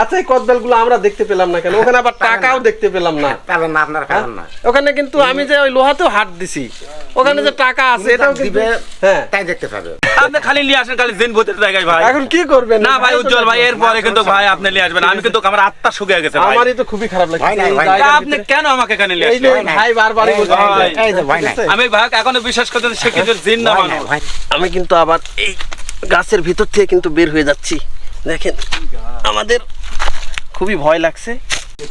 আচ্ছা এই কদবেলগুলো আমরা দেখতে পেলাম না কেন? ওখানে আবার টাকাও দেখতে পেলাম না। পাবেন না, আপনারা পাবেন না। ওখানে কিন্তু আমি যে ওই লোহাতেও হাত দিছি, ওখানে যে টাকা আছে এটাও দিবে। হ্যাঁ, তাই দেখতে পাবে। আপনি খালি নিয়ে আসেন, খালি দিন ভূতের জায়গায় ভাই। এখন কি করবেন? না ভাই উজ্জ্বল ভাই, এরপরে কিন্তু ভাই আপনি নিয়ে আসবেন। আমি কিন্তু আমার আত্মা শুকিয়ে গেছে ভাই। আমারই তো খুবই খারাপ লাগছে। ভাই নাই, এই ভাই জায়গার আপনি ভিতরে- কেন আমাকে এখানে নিয়ে এই যে আসলেন? ভাই বারবারই বলছে, ভাই, এই যে ভাই নাই। আমি ভাই এখনো বিশ্বাস করতে সে কিছু জিন না মানুষ। ভাই আমি কিন্তু আবার এই গাছের ভিতর থেকে কিন্তু বের হয়ে যাচ্ছি। দেখেন আমাদের খুবই ভয় লাগছে।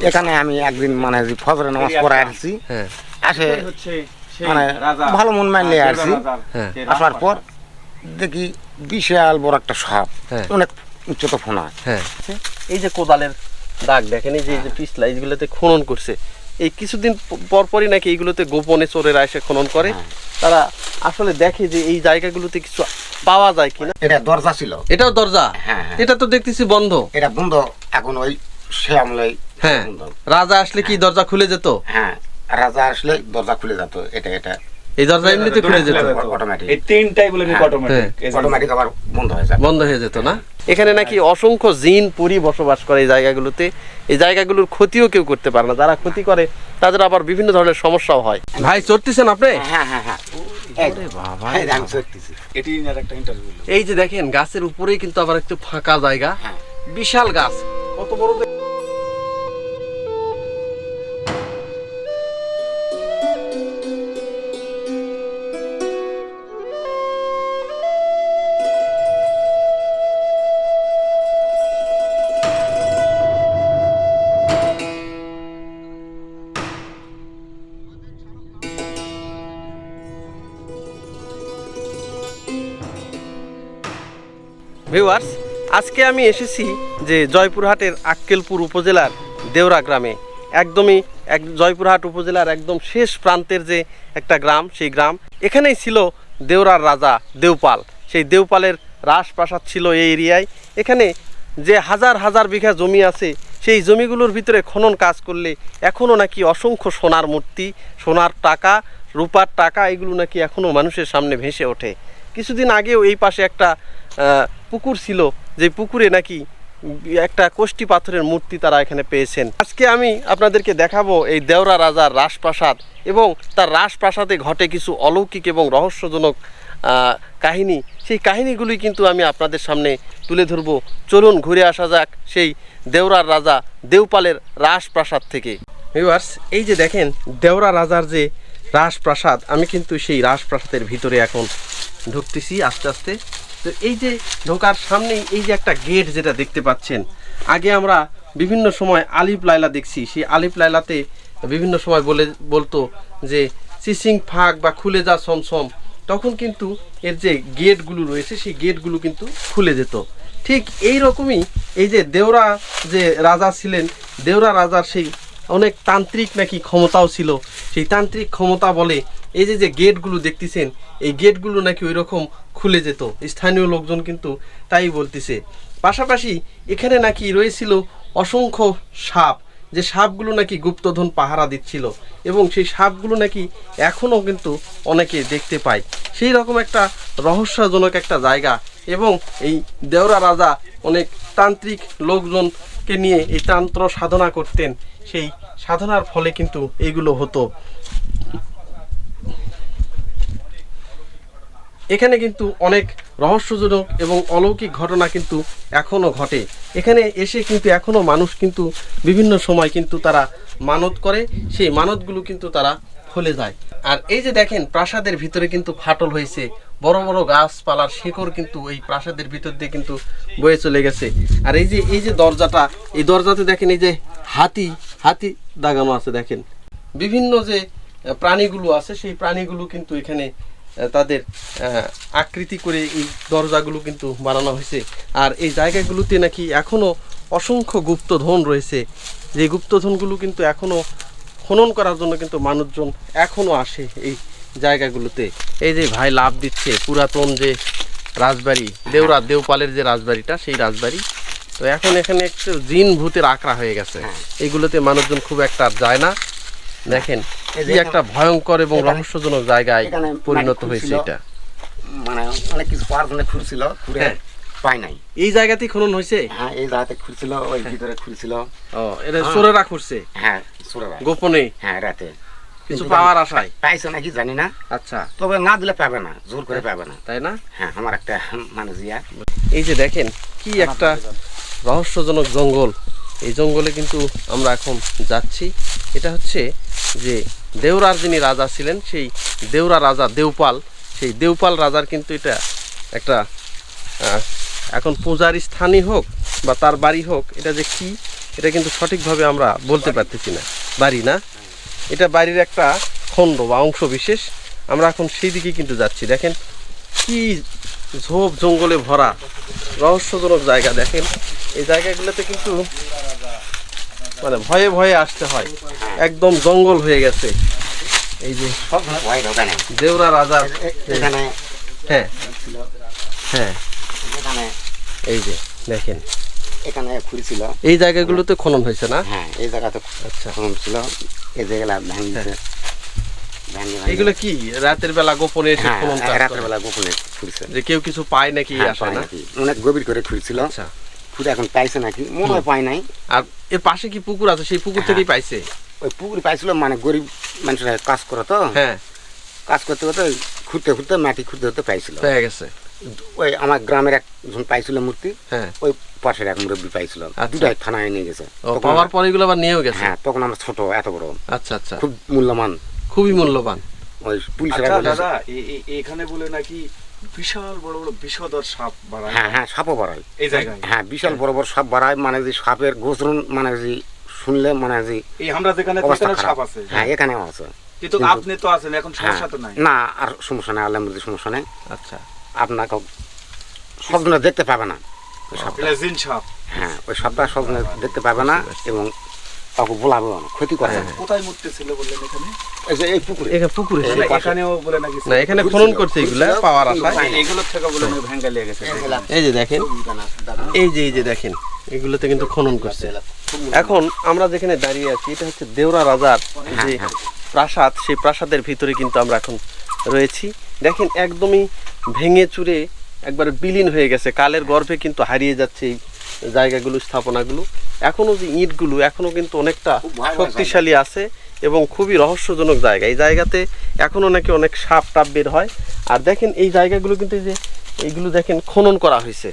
এখানে আমি একদিন মানে ফজরের নামাজ পড়ে আসছি, হ্যাঁ আসে হচ্ছে সেই মানে রাজা, ভালো মন মানলে আসছি। হ্যাঁ আসার পর দেখি বিশাল বড় একটা সাপ, হ্যাঁ। অনেক উচ্চত ফোনা। হ্যাঁ, এই যে কোদালের দাগ দেখেন, এই যে পিছলা এইগুলোতে খনন করছে। এই কিছুদিন পরপরই নাকি এইগুলোতে গোপনে চোরেরা এসে খনন করে। তারা আসলে দেখে যে এই জায়গাগুলোতে কিছু পাওয়া যায় কিনা। এটা দরজা ছিল, এটাও দরজা? হ্যাঁ, হ্যাঁ। এটা তো দেখতেছি বন্ধ। এটা বন্ধ এখন, ওই সে আমলে হ্যাঁ, বন্ধ। রাজা আসলে কি দরজা খুলে যেত? হ্যাঁ, রাজা আসলে দরজা খুলে যেত। এটা এই দরজা এমনিতে খুলে যেত, অটোমেটিক, এই তিনটাই বলে নিক হ্যাঁ। অটোমেটিক। অটোমেটিক আবার বন্ধ হয়ে যায়। বন্ধ হয়ে যেত না? এখানে নাকি অসংখ্য জিন পরি বসবাস করে এই জায়গাগুলোতে। এই জায়গাগুলোর ক্ষতিও কেউ করতে পারে না। যারা ক্ষতি করে তাদের আবার বিভিন্ন ধরনের সমস্যাও হয়। ভাই চড়তেছেন আপনি? হ্যাঁ হ্যাঁ হ্যাঁ, বাবা, এই আমি সত্যিছি। এটি নিয়ে একটা ইন্টারভিউ। এই যে দেখেন গাছের উপরেই কিন্তু আবার একটু ফাঁকা জায়গা, হ্যাঁ। বিশাল গাছ। কত বড় ভিউয়ার্স, আজকে আমি এসেছি যে জয়পুরহাটের আক্কেলপুর উপজেলার দেওরা গ্রামে। একদমই জয়পুরহাট উপজেলার একদম শেষ প্রান্তের যে একটা গ্রাম, সেই গ্রাম। এখানেই ছিল দেওরার রাজা দেওপাল। সেই দেওপালের রাজপ্রাসাদ ছিল এই এরিয়ায়। এখানে যে হাজার হাজার বিঘা জমি আছে, সেই জমিগুলোর ভিতরে খনন কাজ করলে এখনও নাকি অসংখ্য সোনার মূর্তি, সোনার টাকা, রূপার টাকা, এগুলো নাকি এখনও মানুষের সামনে ভেসে ওঠে। কিছুদিন আগেও এই পাশে একটা পুকুর ছিল, যে পুকুরে নাকি একটা কোষ্ঠী পাথরের মূর্তি তারা এখানে পেয়েছেন। আজকে আমি আপনাদেরকে দেখাবো এই দেওরা রাজার রাজপ্রাসাদ এবং তার রাজপ্রাসাদে ঘটে কিছু অলৌকিক এবং রহস্যজনক কাহিনী। সেই কাহিনীগুলি কিন্তু আমি আপনাদের সামনে তুলে ধরবো। চলুন ঘুরে আসা যাক সেই দেওরার রাজা দেওপালের রাজপ্রাসাদ থেকে। ভিউয়ার্স, এই যে দেখেন দেওরা রাজার যে রাজপ্রাসাদ, আমি কিন্তু সেই রাজপ্রাসাদের ভিতরে এখন ঢুকতেছি আস্তে আস্তে। তো এই যে ঢোকার সামনেই এই যে একটা গেট যেটা দেখতে পাচ্ছেন, আগে আমরা বিভিন্ন সময় আলিফ লায়লা দেখছি। সেই আলিফ লায়লাতে বিভিন্ন সময় বলতো যে চিচিং ফাঁক বা খুলে যা সমসম, তখন কিন্তু এর যে গেটগুলো রয়েছে সেই গেটগুলো কিন্তু খুলে যেত। ঠিক এই রকমই এই যে দেওরা যে রাজা ছিলেন, দেওরা রাজার সেই অনেক তান্ত্রিক নাকি ক্ষমতাও ছিল। সেই তান্ত্রিক ক্ষমতা বলে এই যে যে গেটগুলো দেখতেছেন, এই গেটগুলো নাকি ওই রকম খুলে যেত। স্থানীয় লোকজন কিন্তু তাই বলতেছে। পাশাপাশি এখানে নাকি রয়েছিল অসংখ্য সাপ, যে সাপগুলো নাকি গুপ্তধন পাহারা দিচ্ছিল এবং সেই সাপগুলো নাকি এখনও কিন্তু অনেকে দেখতে পায়। সেই রকম একটা রহস্যজনক একটা জায়গা। এবং এই দেওরা রাজা অনেক তান্ত্রিক লোকজনকে নিয়ে এই তন্ত্র সাধনা করতেন। সেই সাধনার ফলে কিন্তু এইগুলো হতো। এখানে কিন্তু অনেক রহস্যজনক এবং অলৌকিক ঘটনা কিন্তু এখনও ঘটে। এখানে এসে কিন্তু এখনও মানুষ কিন্তু বিভিন্ন সময় কিন্তু তারা মানত করে, সেই মানতগুলো কিন্তু তারা ফলে যায়। আর এই যে দেখেন প্রাসাদের ভিতরে কিন্তু ফাটল হয়েছে, বড় বড় গাছপালার শিকড় কিন্তু এই প্রাসাদের ভিতর দিয়ে কিন্তু বয়ে চলে গেছে। আর এই যে দরজাটা, এই দরজাতে দেখেন এই যে হাতি দাগানো আছে। দেখেন বিভিন্ন যে প্রাণীগুলো আছে, সেই প্রাণীগুলো কিন্তু এখানে তাদের আকৃতি করে এই দরজাগুলো কিন্তু বানানো হয়েছে। আর এই জায়গাগুলোতে নাকি এখনও অসংখ্য গুপ্তধন রয়েছে, যে গুপ্তধনগুলো কিন্তু এখনও খনন করার জন্য কিন্তু মানুষজন এখনও আসে এই জায়গাগুলোতে। এই যে ভাই লাভ দিচ্ছে পুরাতন যে রাজবাড়ি, দেওপালের যে রাজবাড়িটা, সেই রাজবাড়ি। তো এখন এখানে একটু জিন ভূতের আঁকড়া হয়ে গেছে। এইগুলোতে মানুষজন খুব একটা আর যায় না। দেখেন কি একটা ভয়ঙ্কর এবং রহস্যজনক জায়গায় পরিণত হয়েছে এটা। মানে অনেক কিছু পাওয়ার জন্য খুঁড়ছিল, খুঁড়ে পাই নাই। এই জায়গাতেই খনন হয়েছে? হ্যাঁ, এই জায়গাতে খুঁড়ছিল, ওই ভিতরে খুঁড়ছিল। ও, এটা চোরেরা খুঁড়ছে হ্যাঁ, চোরেরা। গোপনে? হ্যাঁ, রাতে কিছু পাওয়ার আশায়? পাইছে নাকি জানি না। আচ্ছা, তবে না দিলে পাবে না, জোর করে পাবে না। তাই না? হ্যাঁ, আমার একটা মানে জিয়া। এই যে দেখেন কি একটা রহস্যজনক জঙ্গল। এই জঙ্গলে কিন্তু আমরা এখন যাচ্ছি। এটা হচ্ছে যে দেওরার যিনি রাজা ছিলেন, সেই দেওরা রাজা দেওপাল, সেই দেওপাল রাজার কিন্তু এটা একটা এখন পূজারী স্থানই হোক বা তার বাড়ি হোক, এটা যে কি এটা কিন্তু সঠিকভাবে আমরা বলতে পারতেছি না। বাড়ি না, এটা বাড়ির একটা খণ্ড বা অংশ বিশেষ। আমরা এখন সেই দিকে কিন্তু যাচ্ছি। দেখেন কি ঝোপ জঙ্গলে ভরা রহস্যজনক জায়গা। দেখেন এই জায়গাগুলোতে কিন্তু মানে ভয়ে ভয়ে আসতে হয়, একদম জঙ্গল হয়ে গেছে। এই যে সব ভয় ঢোকা নেই। দেওরা রাজার, এখানে হ্যাঁ হ্যাঁ, এখানে এই যে দেখেন এখানে খুঁড়ছিল। এই জায়গাগুলোতে খনন হয়েছে না? হ্যাঁ, এই জায়গাতে আচ্ছা, খনন ছিল। এই জায়গাটা ভেঙেছে। এগুলো কি রাতের বেলা গোপনে এসে হ্যাঁ, খনন কাজ করে? রাতের বেলা গোপনে খুঁড়ছে। যে কেউ কিছু পায় নাকি এই হ্যাঁ, আশায় পায় না? নাকি, অনেক গভীর করে খুঁড়ছিল। আচ্ছা, খুঁড়ে এখন পাইছে নাকি, মনে হয় পায় নাই। আর এর পাশে কি পুকুর আছে? সেই পুকুর থেকেই পাইছে? ওই পুকুর পাইছিল, মানে গরিব মানুষরা কাজ করে তো, হ্যাঁ, কাজ করতে করতে খুঁড়তে খুঁড়তে মাটি খুঁড়তে খুঁড়তে পাইছিল। পেয়ে গেছে। ওই আমার গ্রামের একজন পাইছিল মূর্তি, হ্যাঁ, ওই পাশের এক মুরব্বী পাইছিল। আচ্ছা। দুটাই থানায় নিয়ে গেছে। ও, তখন পাওয়ার পরে এগুলো আবার নিয়েও গেছে? হ্যাঁ, তখন আমরা ছোট, এত বড়, আচ্ছা আচ্ছা, খুব মূল্যবান। খুবই মূল্যবান। ওই পুলিশেরা আচ্ছা বলেছে। দাদা, এখানে বলে নাকি বিশাল বড় বড় বিষধর সাপ বাড়ায় হ্যাঁ হ্যাঁ, সাপও বাড়ায় এই জায়গায়। হ্যাঁ, বিশাল বড় বড় সাপ বাড়ায়। মানে যে সাপের গোচরণ, মানে যে শুনলে মানে যে এই আমরা যেখানে অবস্থা এখানে খারাপ। সাপ আছে, হ্যাঁ, এখানেও আছে। কিন্তু আপনি তো আছেন এখন, হ্যাঁ, সমস্যা তো নাই। না, আর সমস্যা নেই, আলহামদুলিল্লাহ সমস্যা নেই। আচ্ছা, আপনাকে সবজনে দেখতে পাবে না ওই সাপটা। এটা জিন সাপ। হ্যাঁ, ওই সাপটা সবজনে দেখতে পাবে না এবং কাউকে বলাবে না, ক্ষতি করে না। কোথায় মূর্তি ছিল বললেন এখানে? এই যে এই পুকুরে, এখানে পুকুরে ছিল? এই পাশে। এখানেও বলে নাকি না, এখানে খনন করছে এগুলা পাওয়ার আশায়। এইগুলো থেকে বলে নাকি ভেঙ্গা লেগে গেছে। এই যে দেখেন, এই যে দেখেন এগুলোতে কিন্তু খনন করছে। এখন আমরা যেখানে দাঁড়িয়ে আছি এটা হচ্ছে দেওরা রাজার যে প্রাসাদ, সেই প্রাসাদের ভিতরে কিন্তু আমরা এখন রয়েছি। দেখেন একদমই ভেঙে চুরে একবারে বিলীন হয়ে গেছে, কালের গর্ভে কিন্তু হারিয়ে যাচ্ছে এই জায়গাগুলো, স্থাপনাগুলো। এখনও যে ইটগুলো এখনও কিন্তু অনেকটা শক্তিশালী আছে এবং খুবই রহস্যজনক জায়গা। এই জায়গাতে এখনও নাকি অনেক সাপ টাপ বের হয়। আর দেখেন এই জায়গাগুলো কিন্তু এই যে এইগুলো দেখেন খনন করা হয়েছে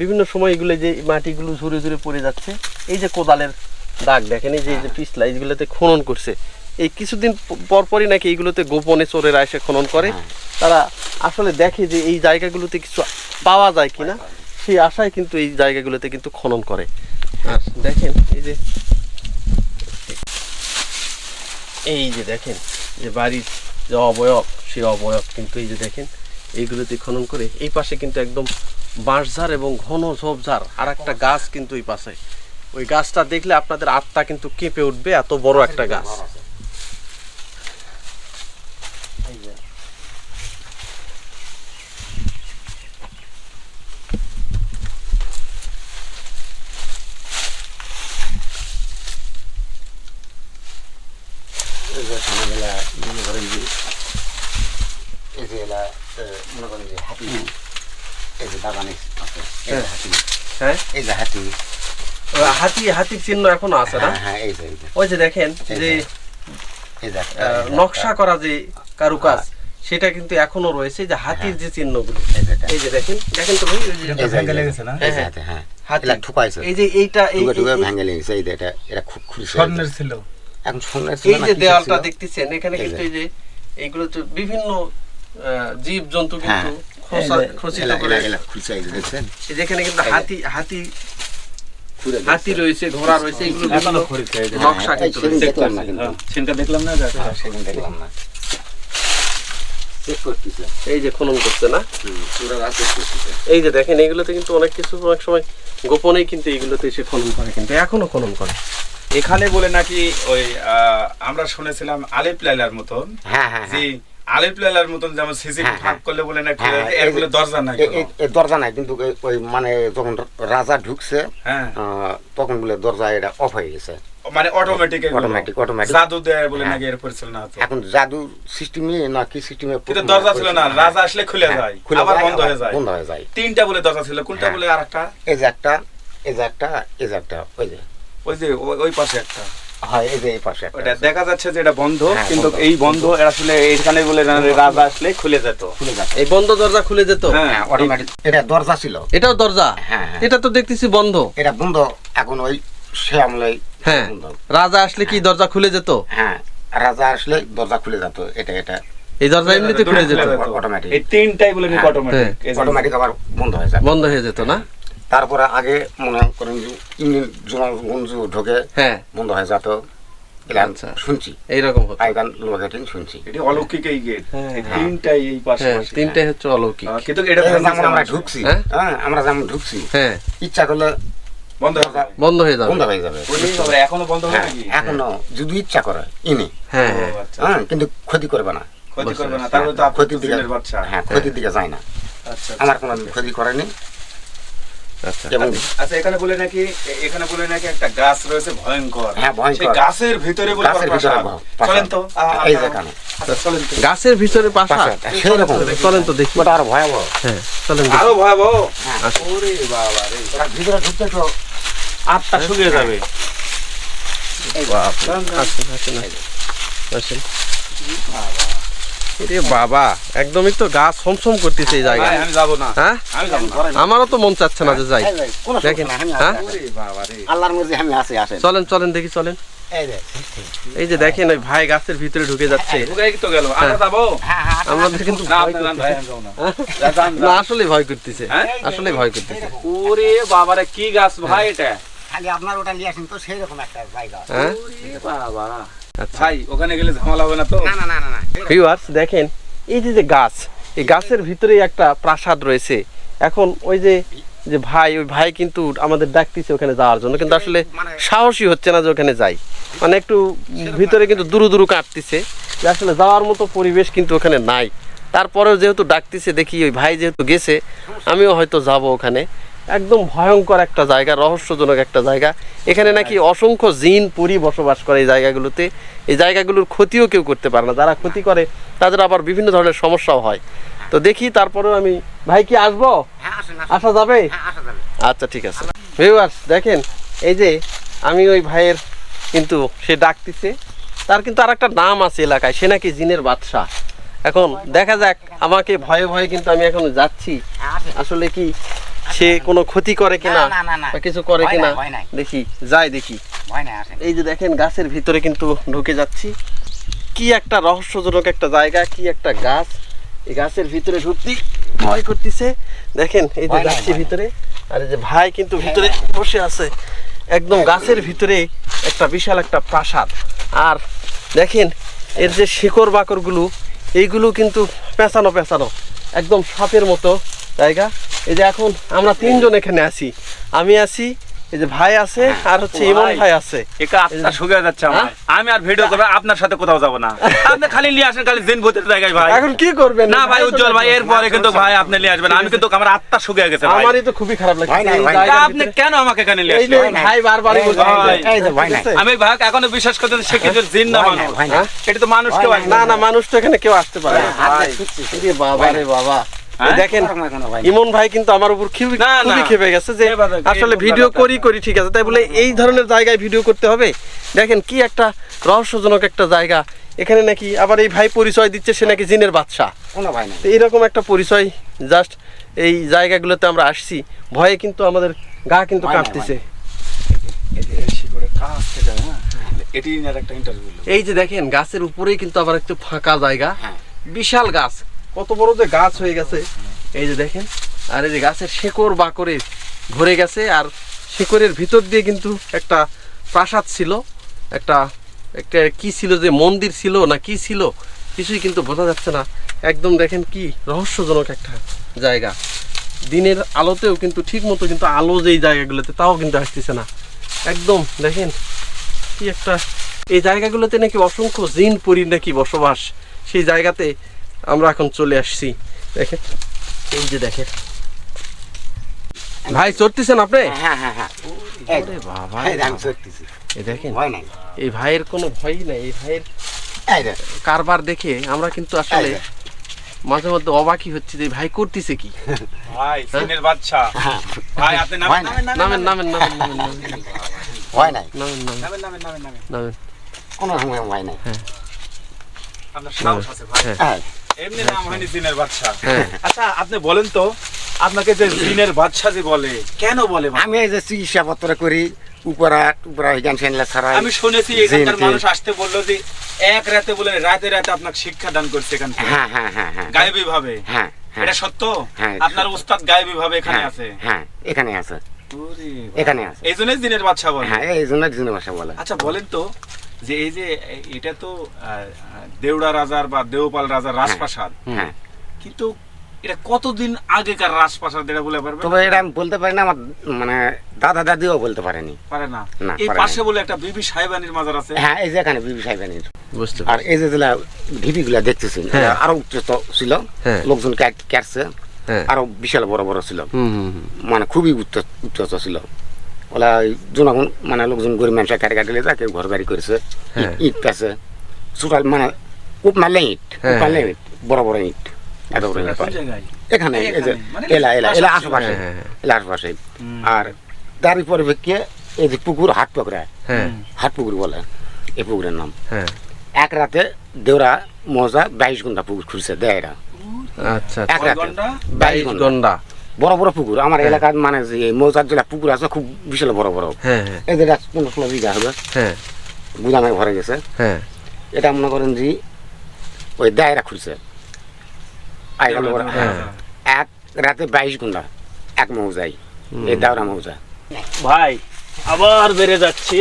বিভিন্ন সময়। এগুলো যে মাটিগুলো ঝরে ঝরে পড়ে যাচ্ছে, এই যে কোদালের দাগ দেখেন, এই যে পিছলা, এইগুলোতে খনন করছে। এই কিছুদিন পরপরই নাকি এইগুলোতে গোপনে চোরেরা এসে খনন করে। তারা আসলে দেখে যে এই জায়গাগুলোতে কিছু পাওয়া যায় কিনা, সেই আশায় কিন্তু এই জায়গাগুলোতে কিন্তু খনন করে। আর দেখেন এই যে দেখেন যে বাড়ির যে অবয়ব, সেই অবয়ব কিন্তু এই যে দেখেন এইগুলোতে খনন করে। এই পাশে কিন্তু একদম বাঁশঝাড় এবং ঘন ঝোপঝাড়, আর একটা গাছ কিন্তু এই পাশে। ওই গাছটা দেখলে আপনাদের আত্মা কিন্তু কেঁপে উঠবে, এত বড় একটা গাছ। এই যে সন্ধ্যাবেলা মনে করেন যে এই যে এলা মনে করেন যে হাতি, এই যে বাগানে আছে, এই যে হাতি, হ্যাঁ, এই যে হাতি, হাতির চিহ্ন এখনো আছে না? হ্যাঁ হ্যাঁ, এই যে ওই যে দেখেন যে এই যে নকশা করা যে কারুকাজ, সেটা কিন্তু এখনো রয়েছে। যে হাতির যে চিহ্নগুলো, এই যে দেখেন তো ভাই, ওই যে ভেঙ্গা লেগেছে না? এই যে হাতি, হ্যাঁ, হাতি এলা ঠুকাইছে, এই যে এইটা ঠুকে ভেঙে লেগেছে। এই যে এটা খুব খুশি স্বর্ণের ছিল। এখন স্বর্ণের ছিল এই না, যে কিসের দেওয়ালটা ছিল? দেখতেছেন এখানে এই কিন্তু যে। এই যে এইগুলো তো বিভিন্ন জীব জন্তু কিন্তু হ্যাঁ, খচিত এলা করে। এলা খুলছে, এই যে দেখছেন, এই যেখানে কিন্তু এই যে। হাতি খুলে হাতি রয়েছে, ঘোড়া রয়েছে, এগুলো এখনো বিভিন্ন খরিছে এই যে। নকশা এই কিন্তু সেদিন রয়েছে। দেখলাম না কিন্তু, সেটা দেখলাম না, সেদিন দেখলাম না, চেক করতেছে, এই যে খনন করছে না, পুরো রাত চেক করতেছে। এই যে দেখেন এগুলোতে কিন্তু অনেক কিছু অনেক সময় গোপনেই কিন্তু এইগুলোতে এসে খনন করে, কিন্তু এখনো খনন করে। এখানে বলে নাকি ওই আমরা শুনেছিলাম আলিফ লাইলার মতন, হ্যাঁ হ্যাঁ যে আলিফ লাইলার মতন যেমন সিসি হ্যাঁ, ফাঁক করলে বলে নাকি হ্যাঁ, এর বলে দরজা নাই কোনো। এই দরজা নাই কিন্তু, ওই মানে যখন রাজা ঢুকছে হ্যাঁ, তখন বলে দরজা এটা অফ হয়ে গেছে। মানে অটোমেটিক অটোমেটিক জাদু দেয় বলে নাকি এর পরিচালনা হতো। এখন জাদু সিস্টেমে না কি সিস্টেমে কিন্তু দরজা ছিল না, রাজা আসলে খুলে যায় আবার বন্ধ হয়ে যায়। বন্ধ হয়ে যায়। তিনটা বলে দরজা ছিল, কোনটা বলে আরেকটা? এই যে একটা, এই যে একটা, এই যে একটা, ওই যে ওই পাশে একটা, হয় এই যে এই পাশে একটা ওটা দেখা যাচ্ছে যে এটা বন্ধ, হ্যাঁ, কিন্তু বন্ধ। এই বন্ধ আসলে এইখানে বলে রাজা আসলে খুলে যেত। খুলে যাচ্ছে। এই বন্ধ দরজা খুলে যেত। হ্যাঁ, অটোমেটিক এটা দরজা ছিল। এটাও দরজা? হ্যাঁ, হ্যাঁ। এটা তো দেখতেছি বন্ধ। এটা বন্ধ এখন ওই সে আমলে হ্যাঁ, বন্ধ। রাজা আসলে কি দরজা খুলে যেত? হ্যাঁ, রাজা আসলে দরজা খুলে যেত। এটা এই দরজা এমনিতে খুলে যেত? অটোমেটিক। এই তিনটাই বলে নাকি হ্যাঁ, অটোমেটিক। অটোমেটিক আবার বন্ধ হয়ে যায়। বন্ধ হয়ে যেত না? তারপরে আগে মনে করেন যে ইঞ্জিন গুঞ্জু ঢোকে হ্যাঁ, বন্ধ হয়ে যেত। এটা আচ্ছা। শুনছি এইরকম হতো। আইগান লোকেটিং শুনছি। এটি অলৌকিক এই গেট, হ্যাঁ, এই হ্যাঁ। তিনটাই এই পাশে হ্যাঁ, পাশে। তিনটাই হচ্ছে অলৌকিক। কিন্তু এটা এই যেমন আমরা ঢুকছি, হ্যাঁ? হ্যাঁ আমরা যেমন ঢুকছি, হ্যাঁ, ইচ্ছা করলে বন্ধ হয়ে যায়। বন্ধ হয়ে যাবে। বন্ধ হয়ে যাবে। এখনো বন্ধ হয় হ্যাঁ, নাকি? এখনো যদি ইচ্ছা করে ইনি, হ্যাঁ, ও, হ্যাঁ। আচ্ছা, হ্যাঁ, কিন্তু ক্ষতি করবে না। ক্ষতি করবে না, হ্যাঁ, তাহলে তো আপনি ক্ষতির দিকে জিনের বাচ্চা। হ্যাঁ, ক্ষতির দিকে যায় না। আচ্ছা, আমার কোনো ক্ষতি করেনি। আচ্ছা। এবং আচ্ছা, এখানে বলে নাকি একটা গাছ রয়েছে ভয়ঙ্কর। হ্যাঁ, ভয়ঙ্কর। সেই গাছের ভিতরে বলে গাছের ভিতরে প্রাসাদ। প্রাসাদ। চলেন তো, এই যেখানে আচ্ছা, চলেন তো। গাছের ভিতরে প্রাসাদ? প্রাসাদ, সেরকম চলেন তো দেখি। ওটা আরো ভয়াবহ। হ্যাঁ, চলেন দেখি। আরো ভয়াবহ। হ্যাঁ। ওরে বাবা রে, ওরা ভিতরে ঢুকতে তো আত্মা শুকিয়ে যাবে। বাপরে। আসেন, আসেন, আসেন। এরে বাবা, একদমই তো গা ছমছম করতেছে এই জায়গায়। ভাই, আমি যাবো না, হ্যাঁ, আমি যাবো না। আমারও তো মন চাচ্ছে না যে যাই। এই যে, কোনো দেখেন, সমস্যা নাই, আমি হ্যাঁ? আছি। ওরে বাবা রে। আল্লাহর মর্জি আমি আছি, আসেন। চলেন, চলেন দেখি, চলেন। এই যে, এই যে দেখেন ওই ভাই গাছের ভিতরে ঢুকে যাচ্ছে। ঢুকাই তো গেল, আমরা যাবো। হ্যাঁ, হ্যাঁ, আমাদের কিন্তু না, ভয় আপনি যান ভাই, আমি যাবো না। করতেছে। যান, না, যান। আসলে ভয় করতেছে, হ্যাঁ? আসলে ভয় করতেছে। ওরে বাবা রে, কি গাছ ভাই এটা? খালি আপনার ওটা নিয়ে আসেন তো সেই রকম একটা জায়গা। হ্যাঁ, ওরে বাবা। আচ্ছা। ভাই, ওখানে গেলে ঝামেলা হবে না তো? না, না, না, না, না। ভিউয়ার্স দেখেন, এই যে যে গাছ, এই গাছের ভিতরেই একটা প্রাসাদ রয়েছে। এখন ওই যে যে ভাই, ওই ভাই কিন্তু আমাদের ডাকতেছে ওখানে যাওয়ার জন্য, কিন্তু আসলে সাহসী হচ্ছে না যে ওখানে যাই। মানে একটু ভিতরে কিন্তু দুরু দুরু কাঁপতেছে, যে আসলে যাওয়ার মতো পরিবেশ কিন্তু ওখানে নাই। তারপরেও যেহেতু ডাকতেছে, দেখি ওই ভাই যেহেতু গেছে, আমিও হয়তো যাব ওখানে। একদম ভয়ঙ্কর একটা জায়গা, রহস্যজনক একটা জায়গা। এখানে নাকি অসংখ্য জিন পরি বসবাস করে এই জায়গাগুলোতে। এই জায়গাগুলোর ক্ষতিও কেউ করতে পারে না, যারা ক্ষতি করে তাদের আবার বিভিন্ন ধরনের সমস্যাও হয়। তো দেখি, তারপরেও আমি, ভাই কি আসবো? হ্যাঁ, আসেন, আসেন। আসা যাবে? হ্যাঁ, আসা যাবে। আচ্ছা, ঠিক আছে। ভিউয়ার্স দেখেন, এই যে আমি ওই ভাইয়ের কিন্তু সে ডাকতেছে, তার কিন্তু আর একটা নাম আছে এলাকায়, সে নাকি জিনের বাদশা। এখন দেখা যাক, আমাকে ভয়ে ভয়ে কিন্তু আমি এখন যাচ্ছি, হ্যাঁ, আসেন। আসলে কি সে কোনো ক্ষতি করে কিনা না, না, না। বা কিছু করে ভয় কিনা নাই, ভয় নাই। দেখি, যাই দেখি। ভয় নাই, আসেন। এই যে দেখেন গাছের ভিতরে কিন্তু ঢুকে যাচ্ছি। কি একটা রহস্যজনক একটা জায়গা, কি একটা গাছ। এই গাছের ভিতরে ঢুকতে ভয় করতেছে। দেখেন এই যে ভয় নাই, যাচ্ছি ভয় নাই। ভিতরে, আর এই যে ভাই কিন্তু ভিতরে বসে আছে, একদম গাছের ভিতরে একটা বিশাল একটা প্রাসাদ। আর দেখেন এর যে শিকড় বাকড়গুলো, এইগুলো কিন্তু পেঁচানো পেঁচানো, একদম সাপের মতো জায়গা। এই যে এখন আমরা তিনজন এখানে আছি, আমি আছি, এই যে ভাই আছে, আর হচ্ছে ইমন ভাই আছে। একা আত্মা শুকিয়ে যাচ্ছে আমার। আমি আর ভিডিও করবো, আপনার সাথে কোথাও যাবো না। আপনি খালি নিয়ে আসেন, খালি জিন ভূতের জায়গায় ভাই। এখন কি করবেন? না ভাই উজ্জ্বল ভাই, এরপরে কিন্তু ভাই আপনি নিয়ে আসবেন। আমি কিন্তু আমার আত্মা শুকিয়ে গেছে ভাই। আমারই তো খুবই খারাপ লাগছে ভয় নাই, এই ভয় নাই। জায়গার আপনি ভিতরে। কেন আমাকে এখানে নিয়ে এই যে আসলেন? ভাই বারবারই বলছে, ভাই, এই যে ভয় নাই। ঠিক আছে? আমি ভাই এখনো বিশ্বাস করতে সে কিছু জিন না ভয় নাই, মানুষ। ভয় নাই। এটা তো মানুষ কেউ আসবে না না, মানুষ তো এখানে কেউ আসতে পারে না। ভাই। এই বাবা রে বাবা, এই হ্যাঁ? দেখেন কোনো ভয় নাই। ইমন ভাই কিন্তু আমার উপর খুবই না, না। খুবই খেপে গেছে যে এবার দেখো, আসলে এই ভিডিও ব্যাপারটা। করি ঠিক আছে, তাই বলে এই ধরনের জায়গায় ভিডিও করতে হবে? দেখেন কি একটা রহস্যজনক একটা জায়গা। এখানে নাকি আবার এই ভাই পরিচয় দিচ্ছে সে নাকি জিনের বাদশা। কোনো ভয় নাই। তো এইরকম একটা পরিচয়, জাস্ট এই জায়গাগুলোতে আমরা আসছি, ভয়ে কিন্তু আমাদের গা কিন্তু ভয় নাই, কাঁপতেছে। এটি নিয়ে একটা ইন্টারভিউ। এই যে দেখেন গাছের উপরেই কিন্তু আবার একটু ফাঁকা জায়গা, হ্যাঁ। বিশাল গাছ, কত বড় যে গাছ হয়ে গেছে এই যে দেখেন। আর এই যে গাছের শেকড় বাকড়ে ভরে গেছে, আর শেকড়ের ভিতর দিয়ে কিন্তু একটা প্রাসাদ ছিল, একটা একটা কি ছিল, যে মন্দির ছিল না কি ছিল, কিছুই কিন্তু বোঝা যাচ্ছে না। একদম দেখেন কি রহস্যজনক একটা জায়গা। দিনের আলোতেও কিন্তু ঠিক মতো কিন্তু আলো যেই জায়গাগুলোতে, তাও কিন্তু আসতেছে না। একদম দেখেন কি একটা, এই জায়গাগুলোতে নাকি অসংখ্য জিন পরি নাকি বসবাস। সেই জায়গাতে আমরা এখন চলে আসছি। দেখেন এই যে দেখেন, ভাই চড়তেছেন আপনি? হ্যাঁ হ্যাঁ হ্যাঁ এই ওরে বাবা, এই যে আমি চড়তেছি এই দেখেন ভয় নাই এই ভাইয়ের কোনো ভয়ই নাই। এই ভাইয়ের এই যে কারবার দেখে আমরা কিন্তু আসলে এই যে। মাঝে মধ্যে অবাকই হচ্ছে যে ভাই করতেছে কি। ভাই সিনের বাচ্চা হ্যাঁ, ভাই আপনি ভয় নামেন নাই। নামেন নামেন নামেন নামেন নামেন ভয় নাই নামেন নামেন নামেন নামেন নামেন নামেন নামেন। কোনো সময় ভয় নাই আপনার সাহস আছে ভাই হ্যাঁ এমনি নাম হয়নি সিনের বাচ্চা হ্যাঁ। আচ্ছা আপনি বলেন তো আপনাকে যে সিনের বাচ্চা যে বলে কেন বলে ভাই? আমি এই যে চিকিৎসা পত্র করি উপরা উপরা জ্ঞান সেনলা ছাড়া আমি শুনেছি এখানকার জিনতে। মানুষ আসতে বললো যে এক রাতে বলে রাতে রাতে আপনাকে শিক্ষা দান করছে এখান থেকে হ্যাঁ হ্যাঁ হ্যাঁ হ্যাঁ গায়েবী ভাবে হ্যাঁ হ্যাঁ এটা সত্য হ্যাঁ, আপনার উস্তাদ গায়েবী ভাবে এখানে হ্যাঁ, আছে হ্যাঁ এখানে আছে ওরে বাবা। এখানে আছে এই জন্যই দিনের বাচ্চা বলে হ্যাঁ এই জন্য জিনে ভাষা বলে আচ্ছা বলেন তো যে এই যে এটা তো দেউড়া রাজার বা দেওপাল রাজার রাজপ্রাসাদ হ্যাঁ কিন্তু এটা কতদিন আগেকার রাজপ্রাসাদ এটা বলে পারবে তবে এটা আমি বলতে পারি না আমার মানে দাদা দাদিও বলতে পারেনি পারে না না, এই পারে পাশে না। বলে একটা বিবি সাহেবানির মাজার আছে হ্যাঁ এই যে এখানে বিবি সাহেবানির বুঝতে আর পারছি। এই যে ঢিপি গুলা দেখতেছি হ্যাঁ। আরো উচ্চত ছিল হ্যাঁ। লোকজন কাটছে হ্যাঁ। আরো বিশাল বড় বড় ছিল হুম হুম হুম। মানে খুবই উচ্চত ছিল ওলা জনগণ মানে লোকজন গরিব মানুষের কাটে কাটলে যা কেউ ঘর বাড়ি করেছে হ্যাঁ। ইট আছে সুটাল মানে কূপ মারলে ইট হ্যাঁ। কূপ মারলে ইট বড় বড় ইট এত বড় ইট কোন জায়গায় এখানে এই যে এখানে, মানে এলা এলা এলা পাশাপাশি। আশেপাশে হ্যাঁ, হ্যাঁ, এলা আশেপাশে আর তারই পরিপ্রেক্ষিতে এই যে পুকুর হাট পুকুরা হ্যাঁ হাট পুকুর বলে এই পুকুরের নাম হ্যাঁ। এক রাতে দেওরা মজা 22 ঘন্টা পুকুর খুলছে দেয়রা আচ্ছা এক কয় রাতে ঘন্টা? 22 ঘন্টা গন্ডা। বড় বড় পুকুর আমার এলাকার মানে যে এই মৌজার যেটা পুকুর আছে খুব বিশাল বড় বড় হ্যাঁ হ্যাঁ এদের 15-16 বিঘা হবে হ্যাঁ গুদামে ভরে গেছে হ্যাঁ। এটা মনে করেন যে ওই দায়রা খুলছে আই গেল ওরা, হ্যাঁ। এক রাতে 22 ঘন্টা এক মৌজাই এই দাওরা মৌজা ভাই আবার বেড়ে যাচ্ছি